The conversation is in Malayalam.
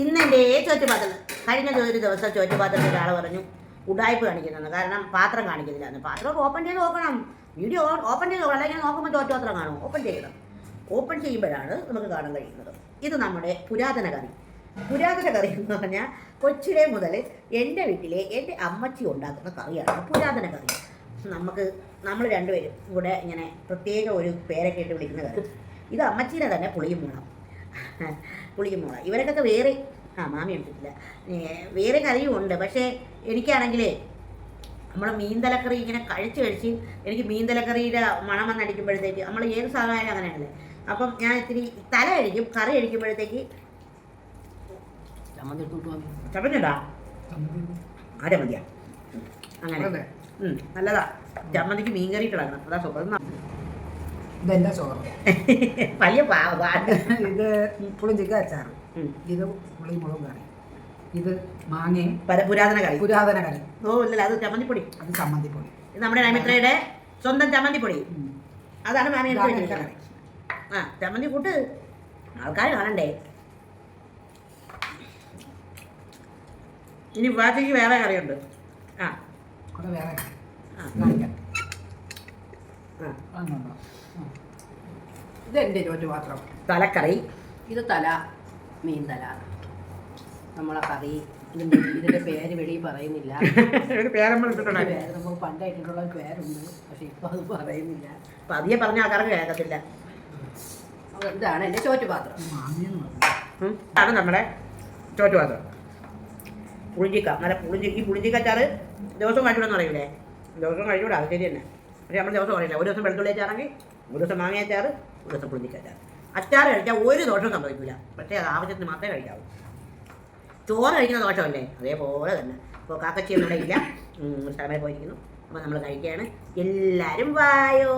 ഇന്നെൻ്റെ ചോറ്റുപാത്രം കഴിഞ്ഞ ഒരു ദിവസം ചോറ്റുപാത്രത്തിൽ ഒരാൾ പറഞ്ഞു ഉടായ്പ കാണിക്കുന്നതെന്ന്. കാരണം പാത്രം കാണിക്കുന്നില്ല. പാത്രം ഓപ്പൺ ചെയ്ത് നോക്കണം, വീഡിയോ ഓപ്പൺ ചെയ്ത് നോക്കണം, അല്ലെങ്കിൽ നോക്കുമ്പോൾ ചോറ്റുപാത്രം കാണും. ഓപ്പൺ ചെയ്യണം. ഓപ്പൺ ചെയ്യുമ്പോഴാണ് നമുക്ക് കാണാൻ കഴിയുന്നത്. ഇത് നമ്മുടെ പുരാതന കറി. പുരാതന കറി എന്ന് പറഞ്ഞാൽ കൊച്ചിലെ മുതൽ എൻ്റെ വീട്ടിലെ എൻ്റെ അമ്മച്ചി ഉണ്ടാക്കുന്ന കറിയാണ് പുരാതന കറി. നമ്മൾ രണ്ടുപേരും ഇവിടെ ഇങ്ങനെ പ്രത്യേക ഒരു പേരൊക്കെ ഇട്ട് വിളിക്കുന്ന കറി. ഇത് അമ്മച്ചീനെ തന്നെ പുളിയും മുള. ഇവരൊക്കെ വേറെ മാമി എടുത്തിട്ടില്ല, വേറെ കറിയും ഉണ്ട്. പക്ഷേ എനിക്കാണെങ്കിലേ നമ്മൾ മീൻതലക്കറി ഇങ്ങനെ കഴിച്ച് എനിക്ക് മീൻതലക്കറിയുടെ മണം വന്നടിക്കുമ്പോഴത്തേക്ക് നമ്മൾ ഏത് സാധനമായാലും അങ്ങനെയാണല്ലേ. അപ്പം ഞാൻ ഇത്തിരി തല കഴിക്കും. കറി കഴിക്കുമ്പോഴത്തേക്ക് ചമ്മന്തിണ്ടാ അരമതിയാ അങ്ങനെ നല്ലതാ. ചമ്മന്തിക്ക് മീൻകറി കിടക്കണം, അതാ സുഖം. ഇതെന്റെ ചോറ്. വലിയ ഇത് പുളിഞ്ചിക്ക അച്ചാറ്, ഇത് പുളിമുളകും കറി, ഇത് മാങ്ങയും പുരാതന കറി. ഓ ഇല്ലല്ല, അത് ചമ്മന്തിപ്പൊടി. അത് ചമ്മന്തിപ്പൊടി. ഇത് നമ്മുടെ നൈമിത്രയുടെ സ്വന്തം ചമ്മന്തിപ്പൊടി. അതാണ് മാമി എടുത്ത്. ചമ്മന്തി കൂട്ട് ആൾക്കാർ കാണണ്ടേ. ഇനി ബാക്കിക്ക് വേറെ കറിയുണ്ട്. വേറെ ഇതെന്റെ ചോറ്റുപാത്രം. തലക്കറി. ഇത് മീൻ തല. നമ്മളെ കറി ഇതിന്റെ പേര് വെളിയിൽ പറയുന്നില്ല. നമുക്ക് പണ്ടായിട്ടുള്ള പേരുണ്ട്, പക്ഷെ ഇപ്പൊ അത് പറയുന്നില്ല. പതിയെ പറഞ്ഞ ആൾക്കാർക്ക് കേൾക്കത്തില്ല. ഇതാണ് എന്റെ ചോറ്റുപാത്രം. ആണ് നമ്മുടെ ചോറ്റുപാത്രം. പുളിഞ്ചിക്ക, നല്ല ഈ പുളിഞ്ചിക്കച്ചാറ് ദിവസം കഴിച്ചുവിടെന്ന് പറയൂലേ. ദിവസം കഴിച്ചുകൂടാ, അത് ശരി തന്നെ. പക്ഷേ നമ്മൾ ദിവസം പറയില്ല. ഒരു ദിവസം വെളുത്തുള്ളി അച്ചാറാണെങ്കിൽ ഒരു ദിവസം മാങ്ങ അച്ചാറ്, ഒരു ദിവസം പുളിഞ്ചിക്കച്ചാറ്. അച്ചാറ് കഴിച്ചാൽ ഒരു ദോഷം സംഭവിക്കില്ല, പക്ഷേ അത് ആവശ്യത്തിന് മാത്രമേ കഴിക്കാവൂ. ചോറ് കഴിക്കുന്ന ദോഷമല്ലേ, അതേപോലെ തന്നെ. ഇപ്പോൾ കാക്കച്ചിയൊന്നും ഇവിടെ ഇല്ല, സ്ഥലമായി പോയിരിക്കുന്നു. അപ്പോൾ നമ്മൾ കഴിക്കുകയാണ്. എല്ലാവരും വായോ.